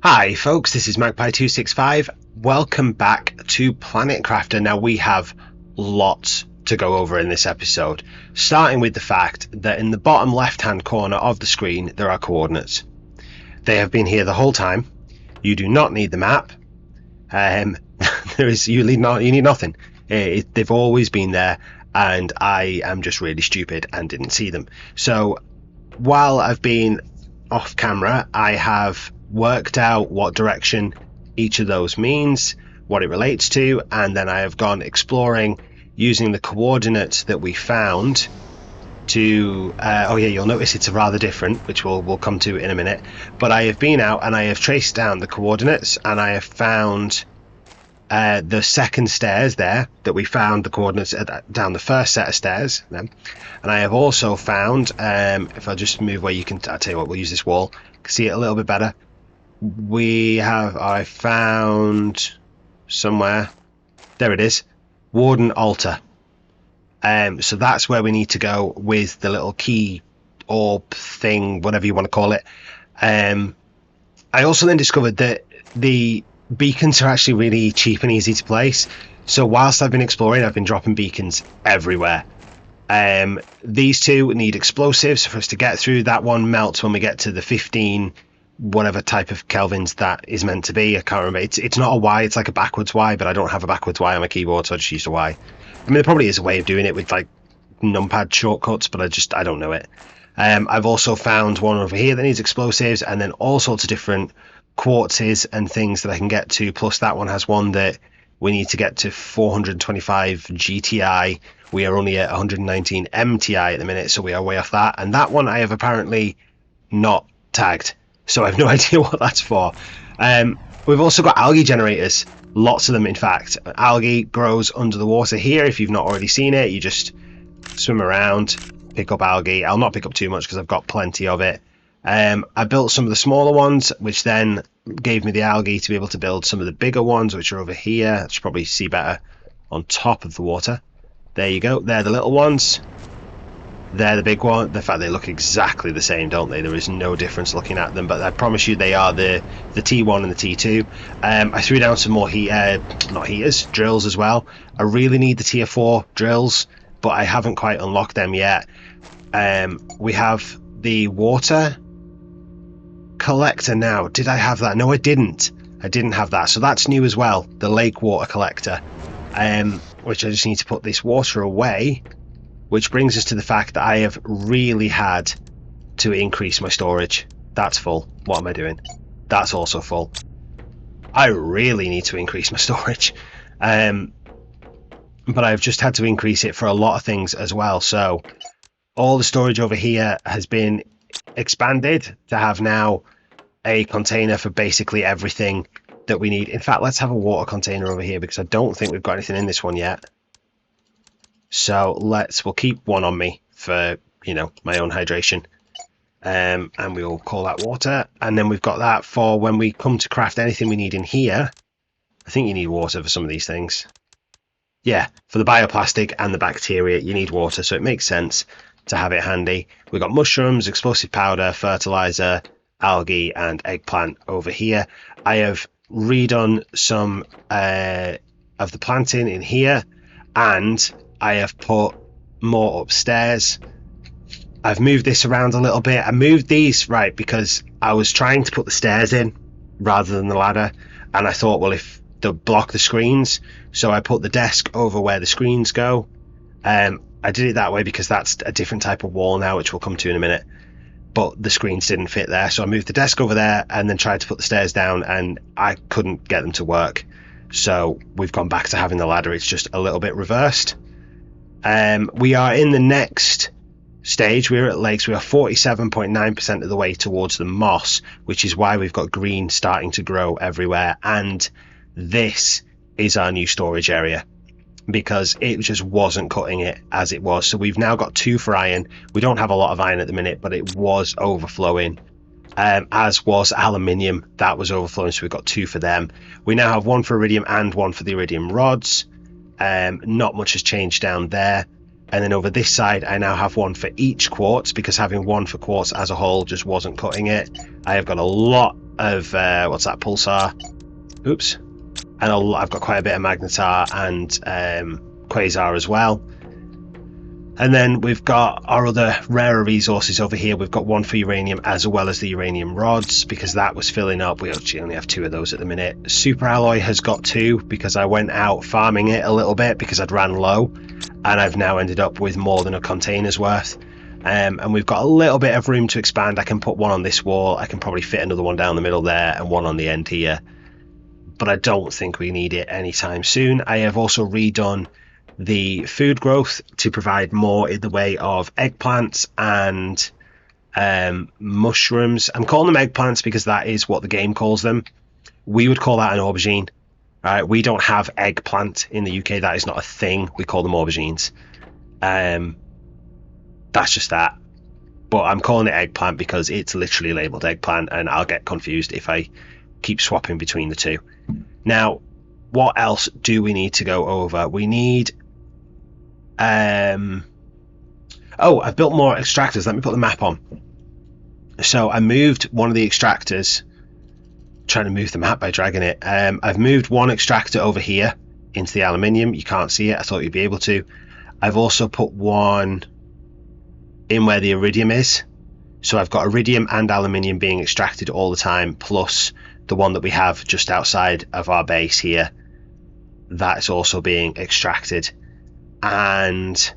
Hi folks, this is Magpie265. Welcome back to Planet Crafter. Now we have lots to go over in this episode, starting with the fact that in the bottom left hand corner of the screen there are coordinates. They have been here the whole time. You do not need the map. You need nothing. They've always been there, and I am just really stupid and didn't see them. So while I've been off camera, I have worked out what direction each of those means, what it relates to, and then I have gone exploring using the coordinates that we found to you'll notice it's rather different, which we'll come to in a minute. But I have been out and I have traced down the coordinates, and I have found the second stairs there that we found the coordinates down the first set of stairs, and I have also found, if I just move where you can, I'll tell you what, we'll use this wall, see it a little bit better. I found somewhere, there it is, Warden Altar. So that's where we need to go with the little key orb thing, whatever you want to call it. I also then discovered that the beacons are actually really cheap and easy to place. So whilst I've been exploring, I've been dropping beacons everywhere. These two need explosives for us to get through. That one melts when we get to the 15 whatever type of kelvins that is meant to be. I can't remember. It's not a Y, it's like a backwards Y, but I don't have a backwards Y on my keyboard, so I just used a Y. I mean, there probably is a way of doing it with like numpad shortcuts, but I don't know it. I've also found one over here that needs explosives, and then all sorts of different quartzes and things that I can get to, plus that one has one that we need to get to 425 GTI. We are only at 119 MTI at the minute, so we are way off that, and that one I have apparently not tagged, so I have no idea what that's for. We've also got algae generators, lots of them in fact. Algae grows under the water here. If you've not already seen it, you just swim around, pick up algae. I'll not pick up too much because I've got plenty of it. I built some of the smaller ones, which then gave me the algae to be able to build some of the bigger ones, which are over here. You should probably see better on top of the water. There you go, they're the little ones. They're the big one. In fact, they look exactly the same, don't they? There is no difference looking at them, but I promise you they are the T1 and the T2. I threw down some more drills as well. I really need the tier 4 drills, but I haven't quite unlocked them yet. We have the water collector now. Did I have that? No, I didn't. I didn't have that, so that's new as well, the lake water collector, which I just need to put this water away. Which brings us to the fact that I have really had to increase my storage. That's full. What am I doing? That's also full. I really need to increase my storage. But I've just had to increase it for a lot of things as well. So all the storage over here has been expanded to have now a container for basically everything that we need. In fact, let's have a water container over here because I don't think we've got anything in this one yet. So we'll keep one on me for, my own hydration. And we'll call that water. And then we've got that for when we come to craft anything we need in here. I think you need water for some of these things. Yeah, for the bioplastic and the bacteria, you need water. So it makes sense to have it handy. We've got mushrooms, explosive powder, fertilizer, algae, and eggplant over here. I have redone some of the planting in here, and I have put more upstairs. I've moved this around a little bit. I moved these right because I was trying to put the stairs in rather than the ladder, and I thought, well, if they'll block the screens, so I put the desk over where the screens go. I did it that way because that's a different type of wall now, which we'll come to in a minute, but the screens didn't fit there, so I moved the desk over there and then tried to put the stairs down, and I couldn't get them to work, so we've gone back to having the ladder. It's just a little bit reversed. We are in the next stage. We're at lakes. We are 47.9% of the way towards the moss, which is why we've got green starting to grow everywhere. And this is our new storage area because it just wasn't cutting it as it was. So we've now got 2 for iron. We don't have a lot of iron at the minute, but it was overflowing, as was aluminium. That was overflowing, so we've got 2 for them. We now have 1 for iridium and 1 for the iridium rods. Not much has changed down there. And then over this side, I now have 1 for each quartz because having 1 for quartz as a whole just wasn't cutting it. I have got a lot of what's that, pulsar. Oops. And I've got quite a bit of magnetar and quasar as well. And then we've got our other rarer resources over here. We've got one for uranium as well as the uranium rods, because that was filling up. We actually only have 2 of those at the minute. Super alloy has got 2 because I went out farming it a little bit because I'd ran low, and I've now ended up with more than a container's worth. And we've got a little bit of room to expand. I can put one on this wall. I can probably fit another one down the middle there and one on the end here. But I don't think we need it anytime soon. I have also redone the food growth to provide more in the way of eggplants and mushrooms. I'm calling them eggplants because that is what the game calls them. We would call that an aubergine. Right? We don't have eggplant in the UK. That is not a thing. We call them aubergines. That's just that. But I'm calling it eggplant because it's literally labeled eggplant, and I'll get confused if I keep swapping between the two. Now, what else do we need to go over? We need oh, I've built more extractors. Let me put the map on. So I moved one of the extractors, trying to move the map by dragging it. I've moved one extractor over here into the aluminium. You can't see it. I thought you'd be able to. I've also put one in where the iridium is. So I've got iridium and aluminium being extracted all the time, plus the one that we have just outside of our base here. That's also being extracted. And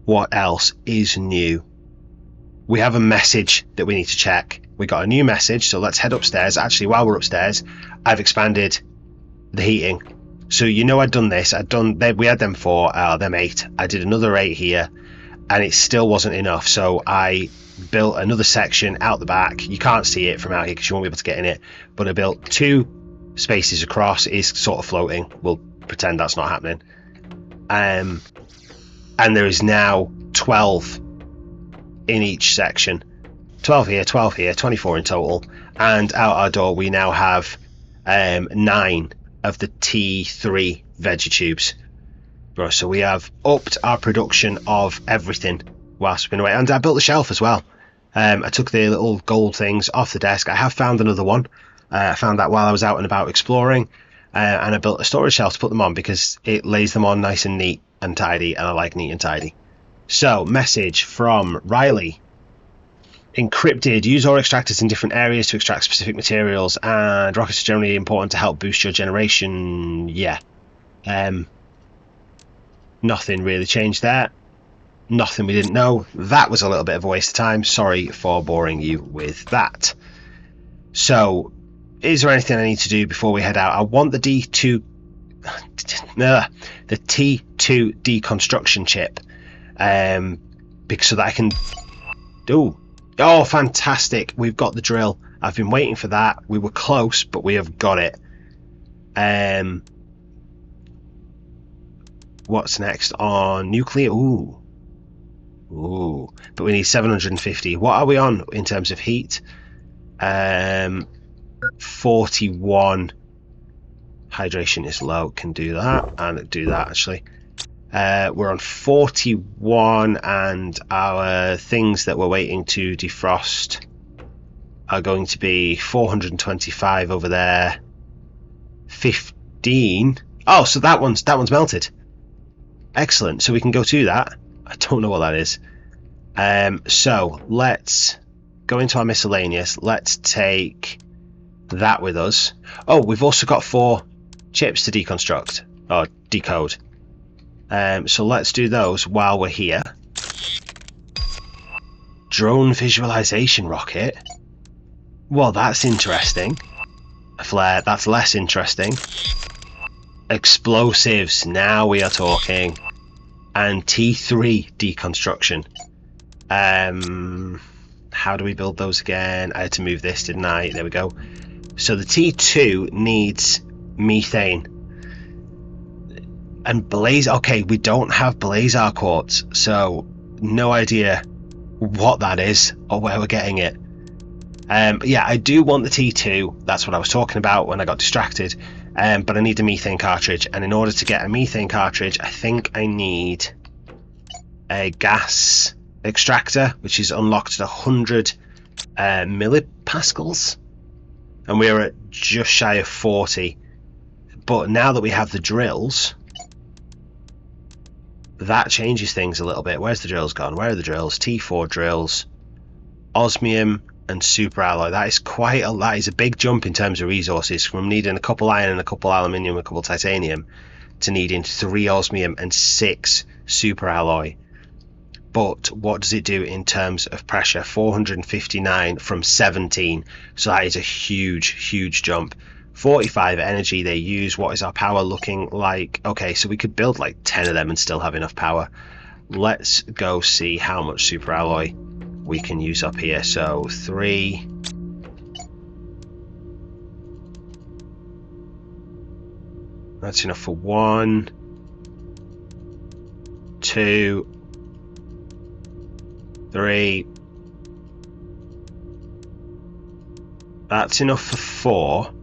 what else is new? We have a message that we need to check. We got a new message, so let's head upstairs. Actually, while we're upstairs, I've expanded the heating. So you know I'd done this. We had them 4, them 8. I did another 8 here, and it still wasn't enough. So I built another section out the back. You can't see it from out here because you won't be able to get in it. But I built 2 spaces across. It is sort of floating. We'll pretend that's not happening. And there is now 12 in each section. 12 here, 12 here, 24 in total. And out our door we now have 9 of the T3 vegetubes. So we have upped our production of everything whilst we've been away. And I built the shelf as well. I took the little gold things off the desk. I have found another one. I found that while I was out and about exploring. And I built a storage shelf to put them on because it lays them on nice and neat and tidy, and I like neat and tidy. So, message from Riley. Encrypted. Use ore extractors in different areas to extract specific materials, and rockets are generally important to help boost your generation. Yeah. Nothing really changed there. Nothing we didn't know. That was a little bit of a waste of time. Sorry for boring you with that. So, is there anything I need to do before we head out? I want the the T2 deconstruction chip, because so that I can do. Oh, fantastic! We've got the drill. I've been waiting for that. We were close, but we have got it. What's next on nuclear? Ooh. But we need 750. What are we on in terms of heat? 41. Hydration is low. Can do that, and do that actually. We're on 41, and our things that we're waiting to defrost are going to be 425 over there. 15. Oh, so that one's melted. Excellent. So we can go to that. I don't know what that is. So let's go into our miscellaneous. Let's take that with us. Oh, we've also got 4 chips to deconstruct or decode. So let's do those while we're here. Drone visualization rocket. Well, that's interesting. A flare, that's less interesting. Explosives, now we are talking. And T3 deconstruction. How do we build those again? I had to move this, didn't I? There we go. So the T2 needs methane. And blaze, okay, we don't have blazar quartz, so no idea what that is or where we're getting it. But yeah, I do want the T2. That's what I was talking about when I got distracted. But I need a methane cartridge, and in order to get a methane cartridge, I think I need a gas extractor, which is unlocked at 100 millipascals, and we're at just shy of 40. But now that we have the drills, that changes things a little bit. Where's the drills gone? Where are the drills? T4 drills, osmium and super alloy. That is a big jump in terms of resources, from needing a couple iron and a couple aluminium, a couple titanium, to needing 3 osmium and 6 super alloy. But what does it do in terms of pressure? 459 from 17. So that is a huge jump. 45 energy they use. What is our power looking like? Okay, so we could build like 10 of them and still have enough power. Let's go see how much super alloy we can use up here. So 3. That's enough for 1, 2, 3. That's enough for 4.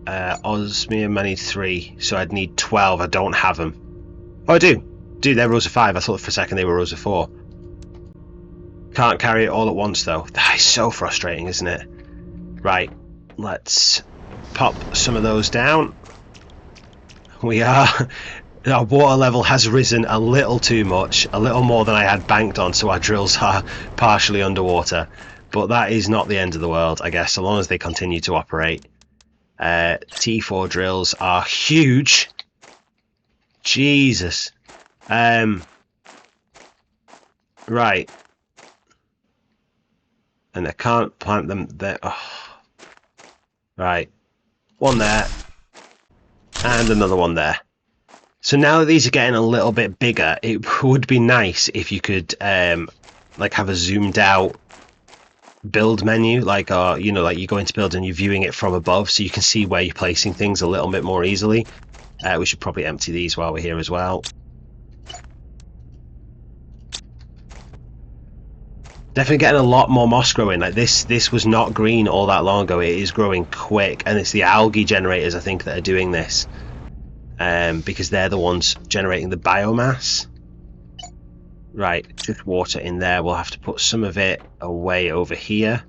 Osmium, I need 3, so I'd need 12. I don't have them. Oh, I do. Dude, they're rows of 5. I thought for a second they were rows of 4. Can't carry it all at once though. That is so frustrating, isn't it? Right, let's pop some of those down. Our water level has risen a little too much, a little more than I had banked on, so our drills are partially underwater. But that is not the end of the world, I guess, so long as they continue to operate. T4 drills are huge. Jesus. Right. And I can't plant them there. Oh. Right. One there. And another one there. So now that these are getting a little bit bigger, it would be nice if you could like have a zoomed out build menu, like you know, like you go into build and you're viewing it from above, so you can see where you're placing things a little bit more easily. We should probably empty these while we're here as well. Definitely getting a lot more moss growing. Like this was not green all that long ago. It is growing quick, and it's the algae generators, I think, that are doing this, because they're the ones generating the biomass. Right, just water in there. We'll have to put some of it away over here.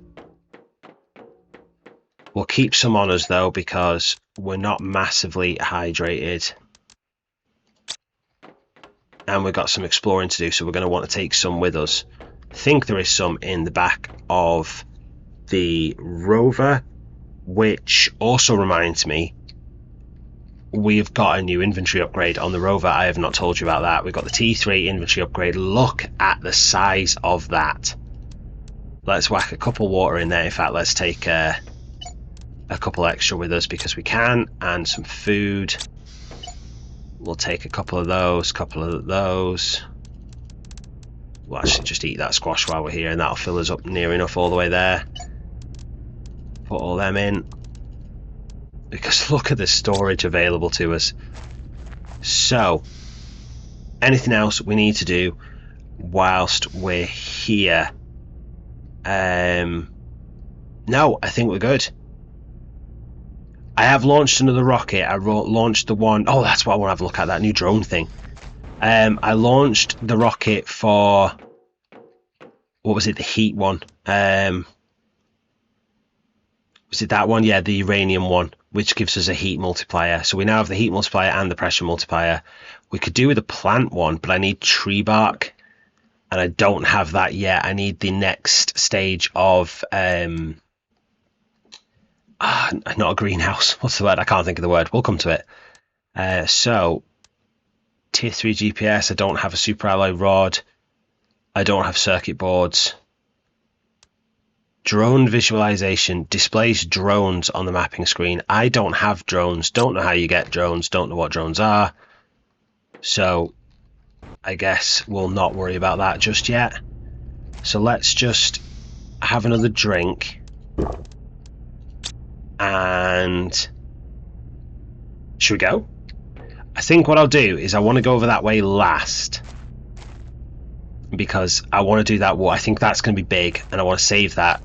We'll keep some on us though, because we're not massively hydrated, and we've got some exploring to do, so we're going to want to take some with us. I think there is some in the back of the rover, which also reminds me, we've got a new inventory upgrade on the rover. I have not told you about that. We've got the T3 inventory upgrade. Look at the size of that. Let's whack a couple water in there. In fact, let's take a couple extra with us because we can, and some food. We'll take a couple of those. We'll actually just eat that squash while we're here, and that'll fill us up near enough all the way there. Put all them in, because look at the storage available to us. So, anything else we need to do whilst we're here? No, I think we're good. I have launched another rocket. I launched the one... Oh, that's what I want to have a look at, that new drone thing. I launched the rocket for... What was it? The heat one. Was it that one? Yeah, the uranium one, which gives us a heat multiplier. So we now have the heat multiplier and the pressure multiplier. We could do with a plant one, but I need tree bark, and I don't have that yet. I need the next stage of... not a greenhouse. What's the word? I can't think of the word. We'll come to it. So... Tier 3 GPS, I don't have a super alloy rod, I don't have circuit boards. Drone visualization displays drones on the mapping screen. I don't have drones, don't know how you get drones, don't know what drones are, so I guess we'll not worry about that just yet. So let's just have another drink, and should we go? I think what I'll do is I want to go over that way last, because I want to do that. Well, I think that's going to be big, and I want to save that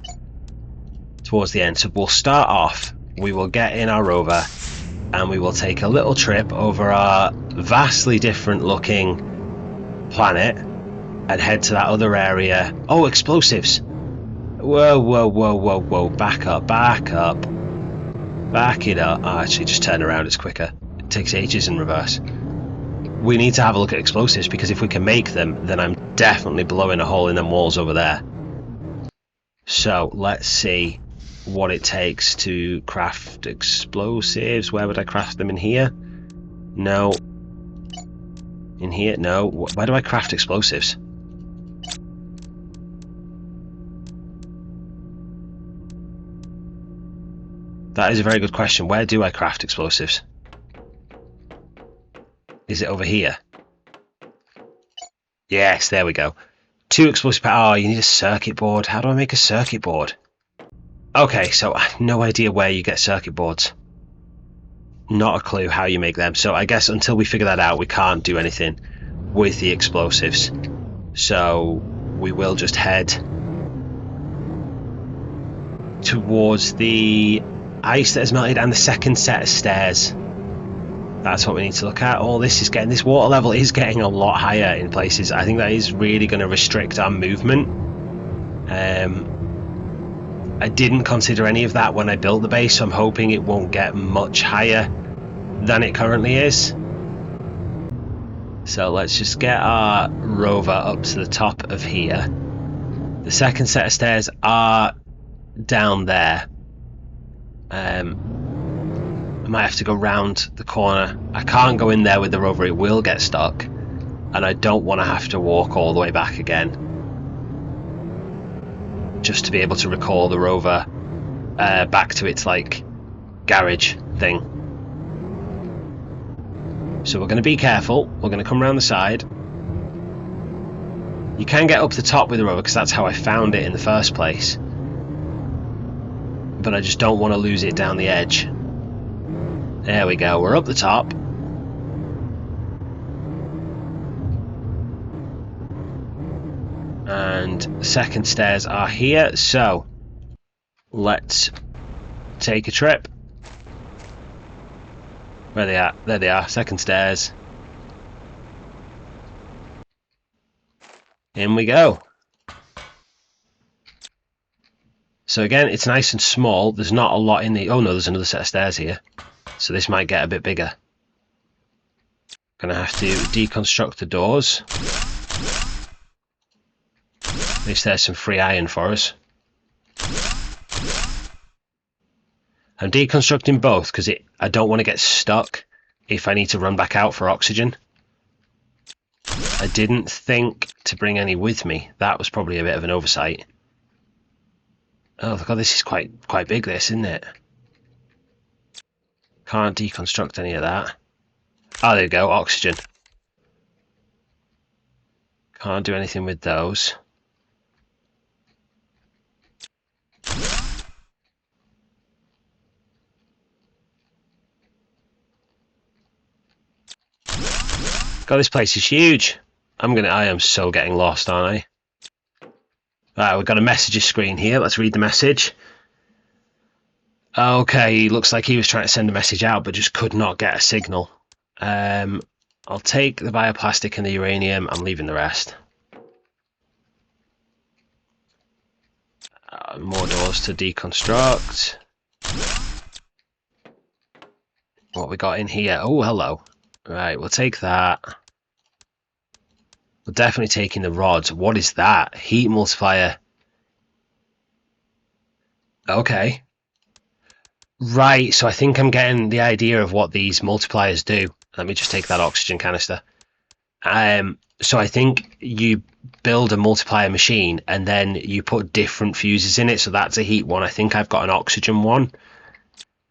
towards the end. So we'll start off, we will get in our rover, and we will take a little trip over our vastly different looking planet and head to that other area. Oh, explosives. Whoa, whoa, whoa, whoa, whoa. Back up, back up. Back it up. Oh, actually, just turn around. It's quicker. It takes ages in reverse. We need to have a look at explosives, because if we can make them, then I'm definitely blowing a hole in them walls over there. So let's see what it takes to craft explosives. Where would I craft them? In here? No. In here? No. Where do I craft explosives? That is a very good question. Where do I craft explosives? Is it over here? Yes, there we go. 2 explosive power. Oh, you need a circuit board. How do I make a circuit board? Okay, so I have no idea where you get circuit boards. Not a clue how you make them. So I guess until we figure that out, we can't do anything with the explosives. So we will just head towards the ice that has melted and the second set of stairs. That's what we need to look at. Oh, this water level is getting a lot higher in places. I think that is really going to restrict our movement. I didn't consider any of that when I built the base, so I'm hoping it won't get much higher than it currently is. So let's just get our rover up to the top of here. The second set of stairs are down there. I might have to go round the corner. I can't go in there with the rover, it will get stuck, and I don't want to have to walk all the way back again just to be able to recall the rover back to its like garage thing. So we're going to be careful. We're going to come around the side. You can get up the top with the rover because that's how I found it in the first place, but I just don't want to lose it down the edge. There we go, we're up the top. And the second stairs are here, so let's take a trip. Where are they at? There they are, second stairs. In we go. So again, it's nice and small. There's not a lot in the... Oh no, there's another set of stairs here. So this might get a bit bigger. Gonna have to deconstruct the doors. At least there's some free iron for us. I'm deconstructing both because I don't want to get stuck if I need to run back out for oxygen. I didn't think to bring any with me. That was probably a bit of an oversight. Oh look, this is quite big, this, isn't it? Can't deconstruct any of that. Oh, there you go, oxygen. Can't do anything with those. God, this place is huge. I am so getting lost, aren't I? Right, we've got a messages screen here. Let's read the message. Okay, looks like he was trying to send a message out, but just could not get a signal. I'll take the bioplastic and the uranium. I'm leaving the rest. More doors to deconstruct. What we got in here? Oh, hello. Right, we'll take that. We're definitely taking the rods. What is that? Heat multiplier. Okay. Right, so I think I'm getting the idea of what these multipliers do. Let me just take that oxygen canister. So I think you build a multiplier machine and then you put different fuses in it. So that's a heat one. I think I've got an oxygen one.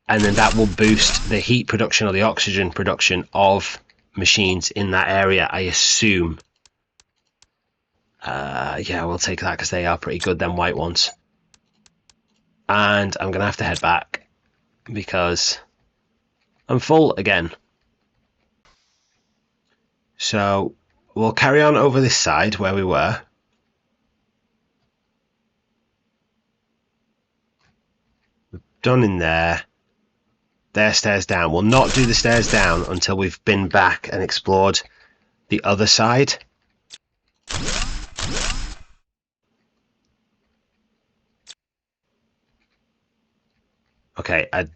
And then that will boost the heat production or the oxygen production of machines in that area, I assume. Yeah, we'll take that because they are pretty good, them white ones. And I'm going to have to head back because I'm full again. So we'll carry on over this side where we were. We've done in there. There, stairs down. We'll not do the stairs down until we've been back and explored the other side. Okay, I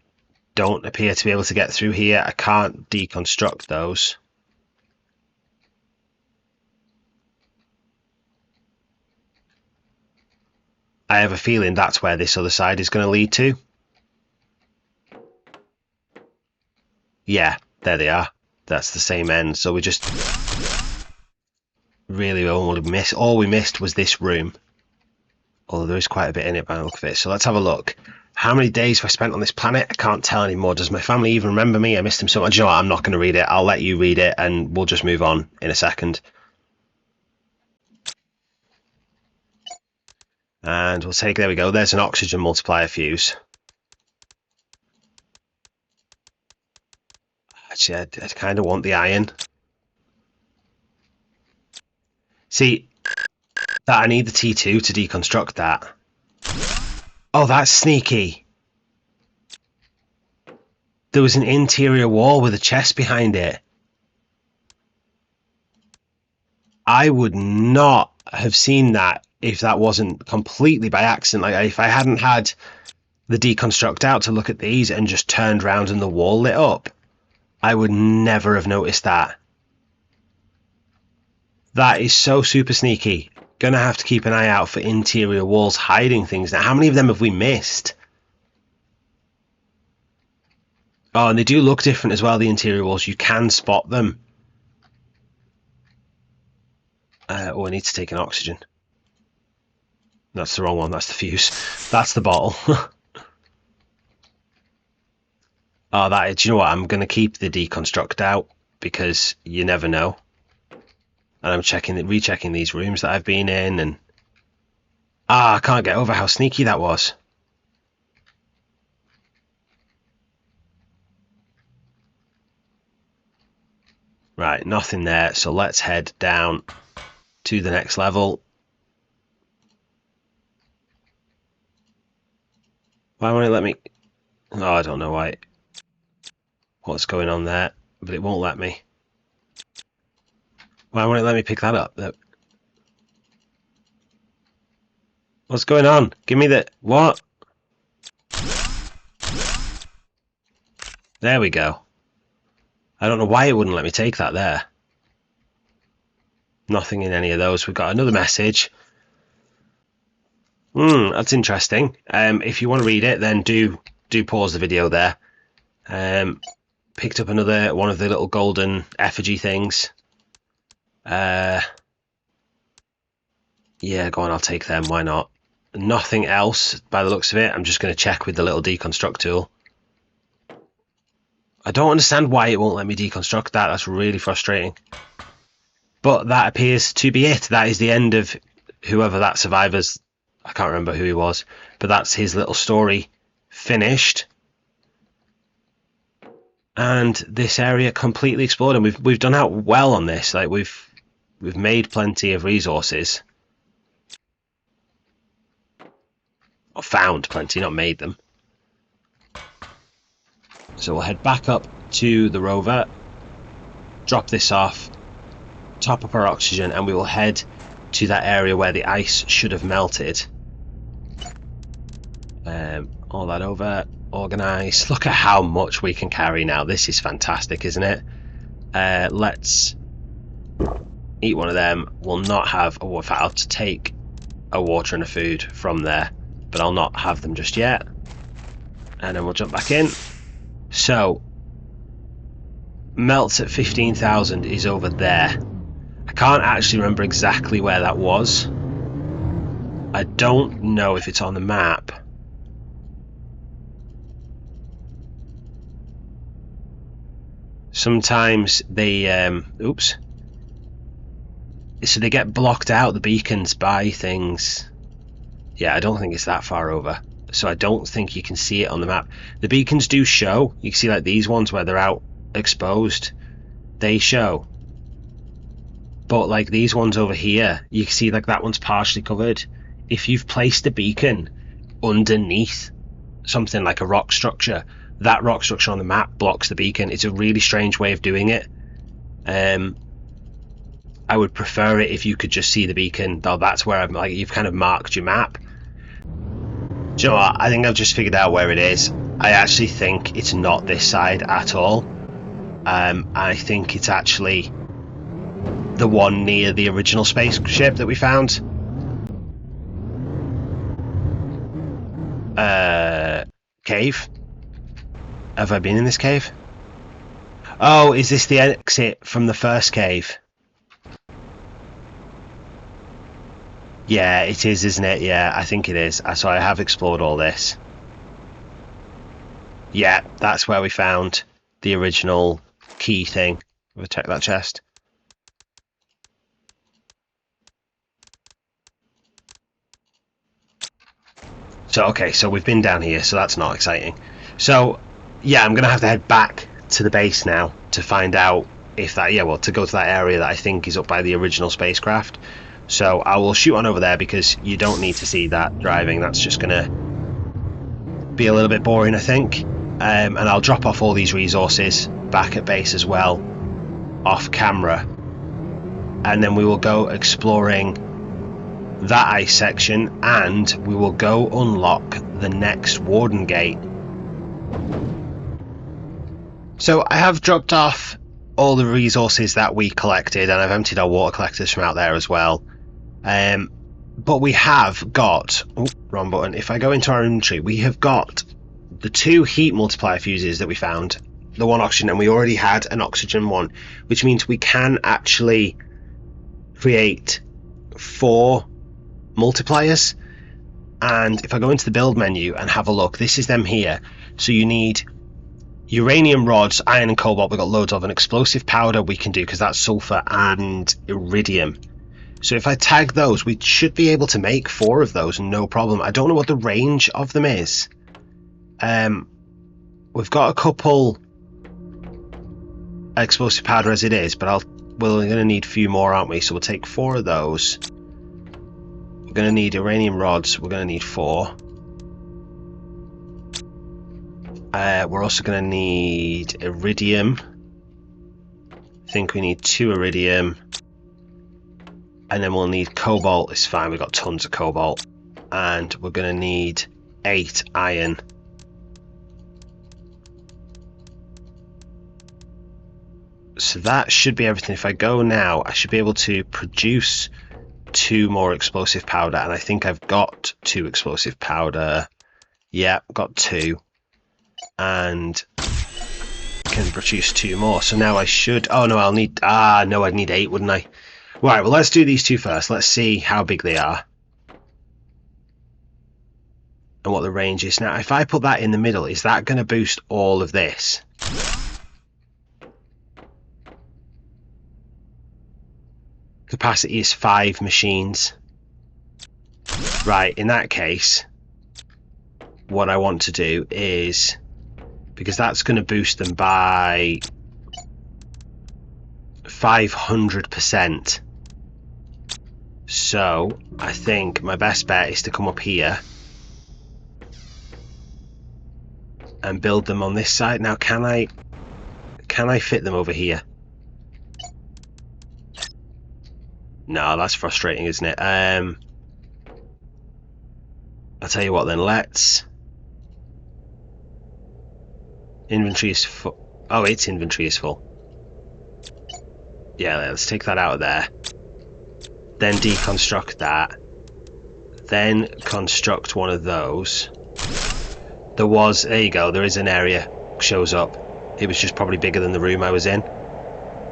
don't appear to be able to get through here. I can't deconstruct those. I have a feeling that's where this other side is going to lead to. Yeah, there they are. That's the same end. So we just really only missed. All we missed was this room. Although there is quite a bit in it by the look of it. So let's have a look. How many days have I spent on this planet? I can't tell anymore. Does my family even remember me? I missed them so much. You know what? I'm not going to read it. I'll let you read it and we'll just move on in a second. And we'll take, there we go. There's an oxygen multiplier fuse. Actually, I kind of want the iron. See, that I need the T2 to deconstruct that. Oh, that's sneaky. There was an interior wall with a chest behind it. I would not have seen that if that wasn't completely by accident. Like if I hadn't had the deconstruct out to look at these and just turned around and the wall lit up, I would never have noticed that. That is so super sneaky. Gonna have to keep an eye out for interior walls hiding things now. How many of them have we missed? Oh, and they do look different as well, the interior walls. You can spot them. Oh, I need to take an oxygen. That's the wrong one. That's the fuse. That's the bottle. Oh, that. Do you know what? I'm going to keep the deconstruct out because you never know. And I'm rechecking these rooms that I've been in, and I can't get over how sneaky that was. Right, nothing there. So let's head down to the next level. Why won't it let me? Oh, I don't know why. What's going on there? But it won't let me. Why won't it let me pick that up? What's going on? Give me the... What? There we go. I don't know why it wouldn't let me take that there. Nothing in any of those. We've got another message. That's interesting. If you want to read it, then do pause the video there. Picked up another one of the little golden effigy things. Yeah, go on, I'll take them. Why not? Nothing else by the looks of it. I'm just going to check with the little deconstruct tool. I don't understand why it won't let me deconstruct that. That's really frustrating. But that appears to be it. That is the end of whoever that survivor's... I can't remember who he was. But that's his little story finished. And this area completely explored. And we've done out well on this. Like we've made plenty of resources. Or found plenty, not made them. So we'll head back up to the rover, drop this off, top up our oxygen, and we will head to that area where the ice should have melted. All that over, organise. Look at how much we can carry now. This is fantastic, isn't it? Let's eat one of them. We'll not have a water. I'll take a water and a food from there, but I'll not have them just yet. And then we'll jump back in. So, melts at 15,000 is over there. I can't actually remember exactly where that was. I don't know if it's on the map. Sometimes they, oops. So they get blocked out, the beacons, by things. Yeah, I don't think it's that far over. So I don't think you can see it on the map. The beacons do show. You can see like these ones where they're out exposed. They show. But like these ones over here, you can see like that one's partially covered. If you've placed a beacon underneath something like a rock structure, that rock structure on the map blocks the beacon. It's a really strange way of doing it. I would prefer it if you could just see the beacon, though that's where you've kind of marked your map. Do you know what? I think I've just figured out where it is. I actually think it's not this side at all. I think it's actually the one near the original spaceship that we found. Cave? Have I been in this cave? Oh, is this the exit from the first cave? Yeah, it is, isn't it? Yeah, I think it is. So I have explored all this. Yeah, that's where we found the original key thing. We'll check that chest. So, okay, so we've been down here, so that's not exciting. So, yeah, I'm going to have to head back to the base now to find out if that, yeah, well, to go to that area that I think is up by the original spacecraft. So I will shoot on over there because you don't need to see that driving. That's just going to be a little bit boring, I think. And I'll drop off all these resources back at base as well, off camera. And then we will go exploring that ice section, and we will go unlock the next warden gate. So I have dropped off all the resources that we collected, and I've emptied our water collectors from out there as well. But we have got, oh, wrong button. If I go into our inventory, we have got the 2 heat multiplier fuses that we found, the 1 oxygen, and we already had an oxygen one, which means we can actually create 4 multipliers. And if I go into the build menu and have a look, this is them here. So you need uranium rods, iron and cobalt, we've got loads of, an explosive powder we can do because that's sulfur and iridium. So if I tag those, we should be able to make 4 of those, no problem. I don't know what the range of them is. We've got a couple explosive powder as it is, but we're going to need a few more, aren't we? So we'll take 4 of those. We're going to need uranium rods. We're going to need 4. We're also going to need iridium. I think we need 2 iridium. And then we'll need cobalt. It's fine, we've got tons of cobalt. And we're going to need 8 iron. So that should be everything. If I go now, I should be able to produce 2 more explosive powder, and I think I've got 2 explosive powder. Yeah, got 2, and can produce 2 more. So now I should, oh no, I'll need, no, I'd need 8, wouldn't I? Right, well, let's do these 2 first. Let's see how big they are and what the range is. Now if I put that in the middle, is that going to boost all of this? Capacity is 5 machines. Right, in that case, what I want to do is, because that's going to boost them by 500%. So I think my best bet is to come up here and build them on this side. Now can I fit them over here? No, that's frustrating, isn't it? I'll tell you what then, let's... Inventory is full. Oh, its inventory is full. Yeah, let's take that out of there. Then deconstruct that. Then construct one of those. There you go, there is an area shows up. It was just probably bigger than the room I was in.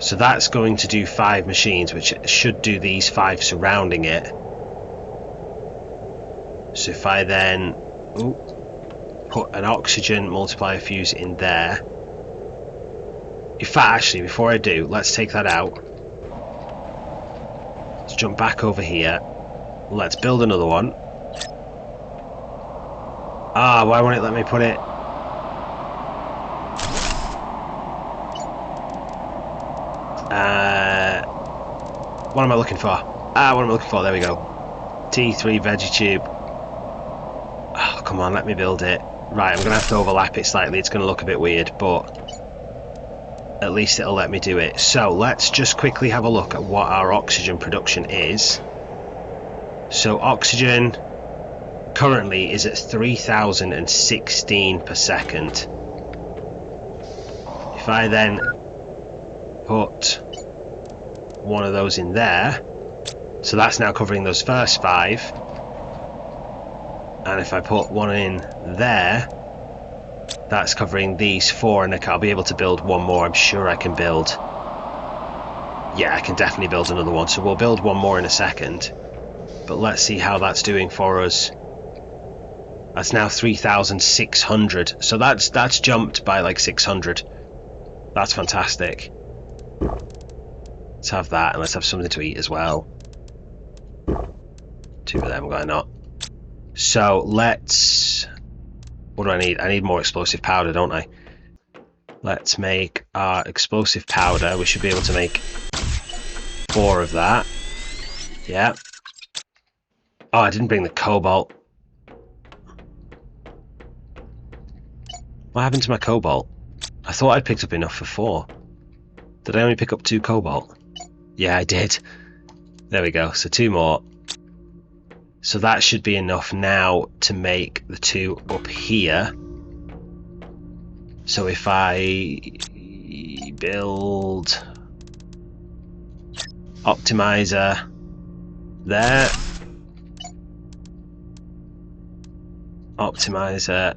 So that's going to do 5 machines, which should do these 5 surrounding it. So if I then put an oxygen multiplier fuse in there. In fact, actually, before I do, let's take that out. Let's jump back over here. Let's build another one. Why won't it let me put it? What am I looking for? What am I looking for? There we go. T3 veggie tube. Oh, come on, let me build it. Right, I'm going to have to overlap it slightly. It's going to look a bit weird, but at least it'll let me do it. So let's just quickly have a look at what our oxygen production is. So oxygen, currently is at 3016 per second. If I then put one of those in there, so that's now covering those first 5, and if I put one in there, that's covering these 4, and I'll be able to build one more. I'm sure I can build, yeah, I can definitely build another one, so we'll build one more in a second, but let's see how that's doing for us. That's now 3600, so that's jumped by like 600. That's fantastic. Let's have that, and let's have something to eat as well. 2 of them, why not? So let's, what do I need? I need more explosive powder, don't I? Let's make our explosive powder. We should be able to make 4 of that. Yeah. Oh, I didn't bring the cobalt. What happened to my cobalt? I thought I'd picked up enough for 4. Did I only pick up 2 cobalt? Yeah, I did. There we go. So 2 more. So that should be enough now to make the 2 up here. So if I build optimizer there, optimizer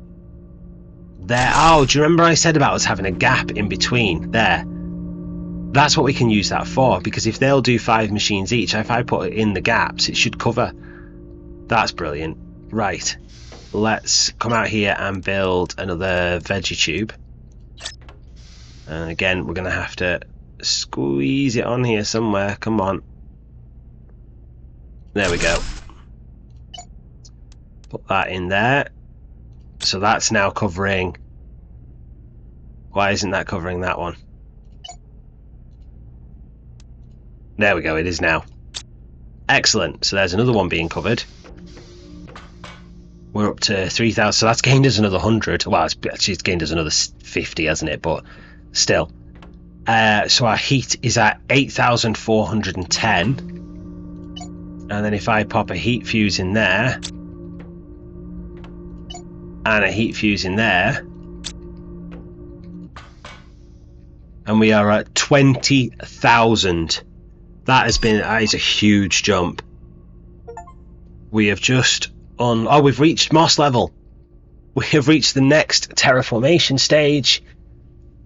there. Oh, do you remember I said about us having a gap in between there? That's what we can use that for, because if they'll do 5 machines each, if I put it in the gaps, it should cover. That's brilliant. Right, let's come out here and build another veggie tube. And again, we're going to have to squeeze it on here somewhere. Come on. There we go. Put that in there. So that's now covering. Why isn't that covering that one? There we go, it is now. Excellent. So there's another one being covered. We're up to 3000, so that's gained us another 100. Well, it's gained us another 50, hasn't it? But still. So our heat is at 8410. And then if I pop a heat fuse in there, and a heat fuse in there, and we are at 20,000. That is a huge jump. We have just we've reached Moss level. We have reached the next terraformation stage,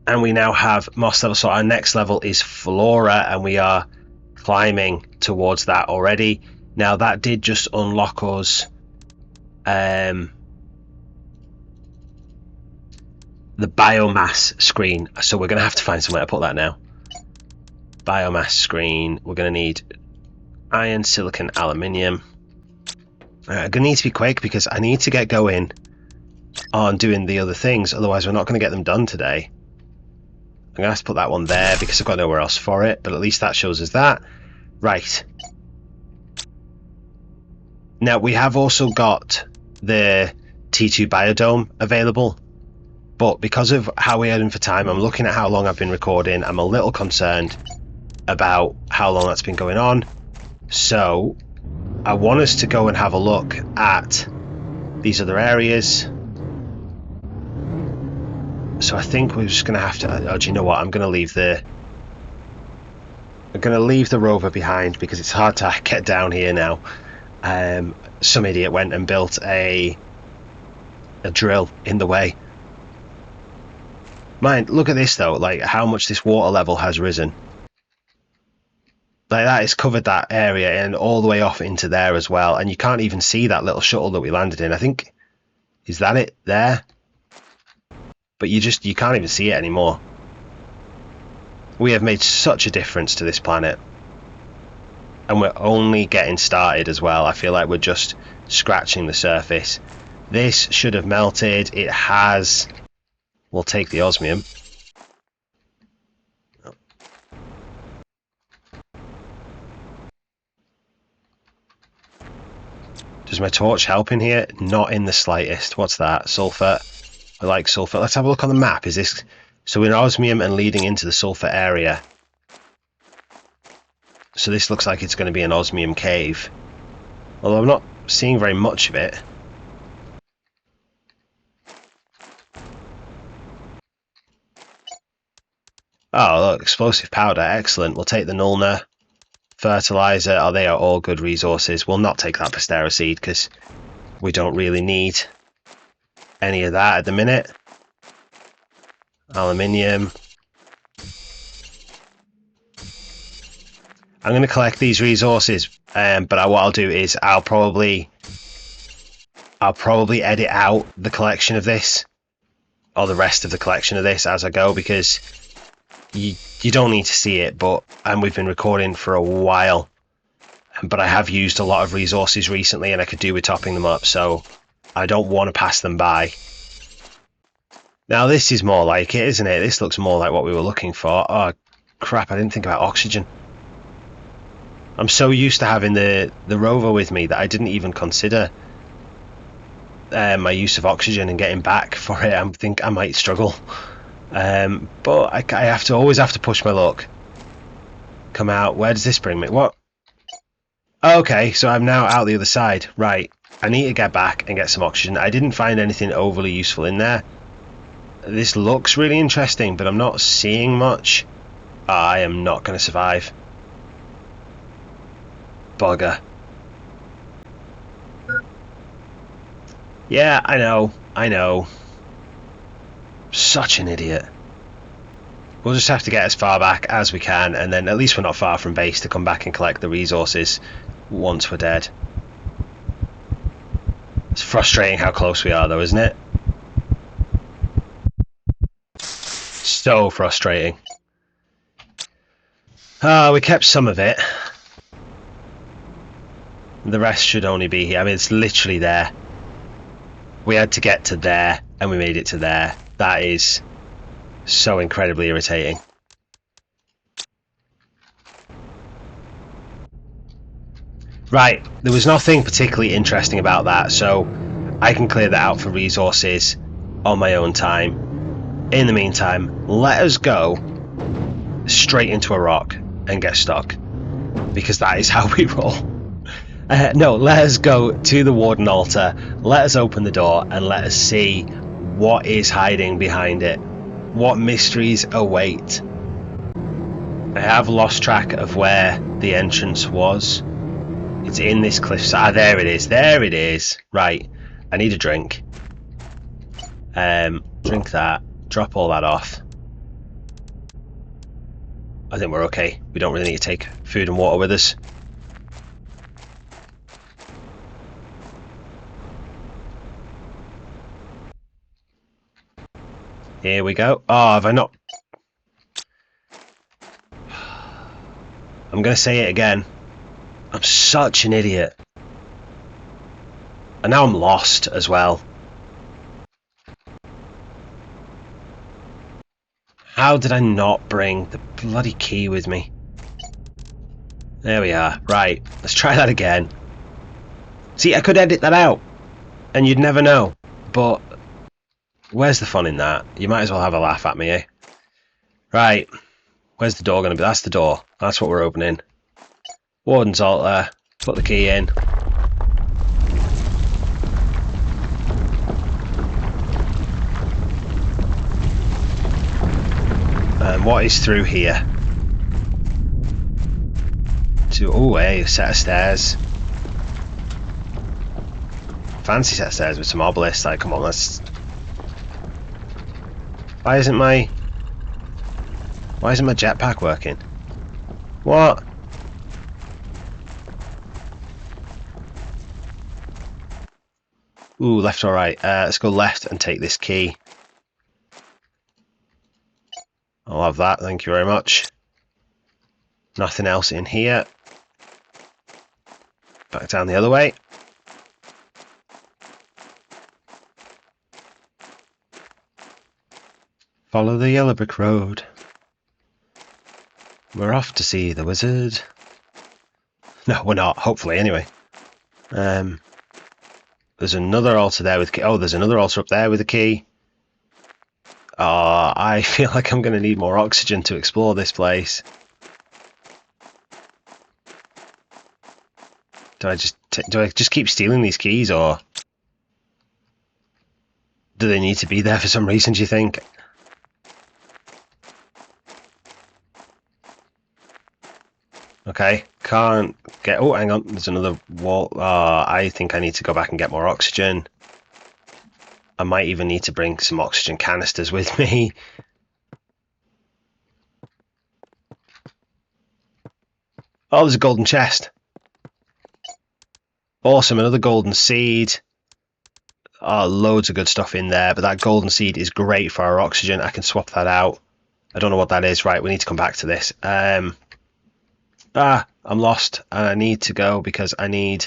and we now have Moss level. So our next level is Flora, and we are climbing towards that already. Now that did just unlock us the biomass screen, so we're going to have to find somewhere to put that now. Biomass screen, we're going to need iron, silicon, aluminium. I'm going to need to be quick because I need to get going on doing the other things, otherwise we're not going to get them done today. I'm going to have to put that one there because I've got nowhere else for it, but at least that shows us that. Right. Now we have also got the T2 biodome available, but because of how we're heading for time, I'm looking at how long I've been recording. I'm a little concerned about how long that's been going on, so I want us to go and have a look at these other areas. So I think we're just going to have to, oh, do you know what, I'm going to leave the rover behind because it's hard to get down here now. Some idiot went and built a drill in the way. Mind, look at this though, like how much this water level has risen. Like that, it's covered that area and all the way off into there as well, and you can't even see that little shuttle that we landed in. I think, is that it there? But you can't even see it anymore. We have made such a difference to this planet, and we're only getting started as well. I feel like we're just scratching the surface. This should have melted. It has. We'll take the osmium. Does my torch help in here? Not in the slightest. What's that? Sulfur. I like sulfur. Let's have a look on the map. Is this... So we're in osmium and leading into the sulfur area. So this looks like it's going to be an osmium cave. Although I'm not seeing very much of it. explosive powder, excellent. We'll take the Nulner. Fertilizer, oh, they are all good resources. We'll not take that Pastera seed because we don't really need any of that at the minute. Aluminium. I'm going to collect these resources, but what I'll do is I'll probably edit out the collection of this, or the rest of the collection of this as I go, because you don't need to see it. And we've been recording for a while, but I have used a lot of resources recently, and I could do with topping them up, so I don't want to pass them by. Now this is more like it, isn't it? This looks more like what we were looking for. Oh crap, I didn't think about oxygen. I'm so used to having the rover with me that I didn't even consider my use of oxygen and getting back for it. I think I might struggle, but I always have to push my luck. Come out. Where does this bring me? What? Okay, so I'm now out the other side. Right, I need to get back and get some oxygen. I didn't find anything overly useful in there. This looks really interesting, but I'm not seeing much. I am not going to survive. Bugger. Yeah, I know. Such an idiot. We'll just have to get as far back as we can, and then at least we're not far from base to come back and collect the resources once we're dead. It's frustrating how close we are though, isn't it? So frustrating. We kept some of it. The rest should only be here. I mean, it's literally there. We had to get to there, and we made it to there. That is so incredibly irritating. Right, there was nothing particularly interesting about that, so I can clear that out for resources on my own time. In the meantime, let us go straight into a rock and get stuck, because that is how we roll. No, let us go to the Warden altar, let us open the door, and let us see what is hiding behind it. What mysteries await. I have lost track of where the entrance was. It's in this cliffside. There it is. There it is. Right. I need a drink. Drink that. Drop all that off. I think we're okay. We don't really need to take food and water with us. Here we go. Oh, have I not? I'm going to say it again. I'm such an idiot. And now I'm lost as well. How did I not bring the bloody key with me? There we are. Right, let's try that again. See, I could edit that out, and you'd never know. But where's the fun in that? You might as well have a laugh at me, eh? Right, where's the door going to be? That's the door. That's what we're opening. Warden's altar. Put the key in. And what is through here? Oh, hey, a set of stairs. Fancy set of stairs with some obelisks. Like, come on, let's. Why isn't my jetpack working? What? Ooh, left or right? Let's go left and take this key. I'll have that, thank you very much. Nothing else in here. Back down the other way. Follow the yellow brick road. We're off to see the wizard. No, we're not, hopefully, anyway. There's another altar there with key. Oh, there's another altar up there with a key. I feel like I'm going to need more oxygen to explore this place. Do I just keep stealing these keys, or do they need to be there for some reason, do you think? Okay, can't get... Oh, hang on, there's another wall. I think I need to go back and get more oxygen. I might even need to bring some oxygen canisters with me. Oh, there's a golden chest. Awesome, another golden seed. Oh, loads of good stuff in there, but that golden seed is great for our oxygen. I can swap that out. I don't know what that is. Right, we need to come back to this. I'm lost, and I need to go because I need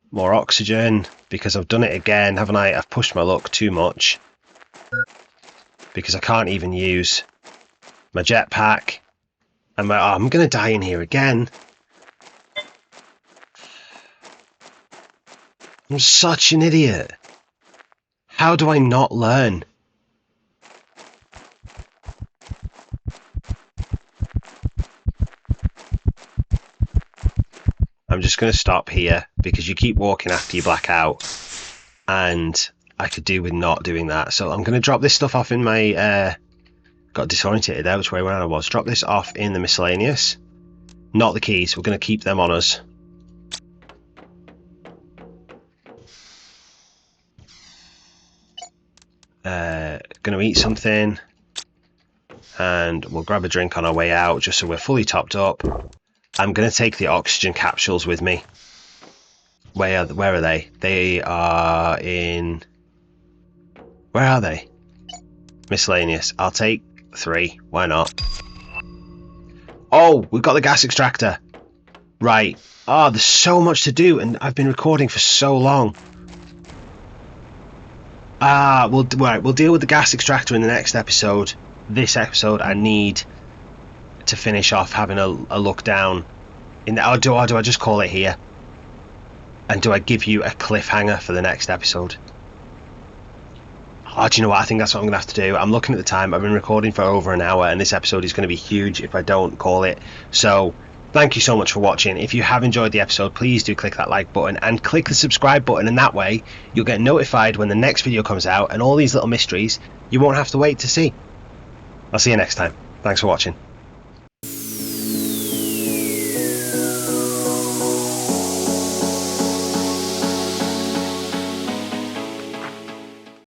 more oxygen, because I've done it again, haven't I? I've pushed my luck too much, because I can't even use my jetpack. I'm going to die in here again. I'm such an idiot. How do I not learn? I'm just going to stop here because you keep walking after you black out, and I could do with not doing that. So I'm going to drop this stuff off in my... got disorientated there, which way around I was. Drop this off in the miscellaneous. Not the keys. We're going to keep them on us. Going to eat something, and we'll grab a drink on our way out just so we're fully topped up. I'm going to take the oxygen capsules with me. Where are they? They are in... Where are they? Miscellaneous. I'll take 3. Why not? Oh, we've got the gas extractor. Right. Oh, there's so much to do, and I've been recording for so long. We'll deal with the gas extractor in the next episode. This episode, I need to finish off having a look down. Do I just call it here? And do I give you a cliffhanger for the next episode? Oh, do you know what? I think that's what I'm going to have to do. I'm looking at the time. I've been recording for over an hour, and this episode is going to be huge if I don't call it. So, thank you so much for watching. If you have enjoyed the episode, please do click that like button and click the subscribe button, and that way you'll get notified when the next video comes out, and all these little mysteries you won't have to wait to see. I'll see you next time. Thanks for watching.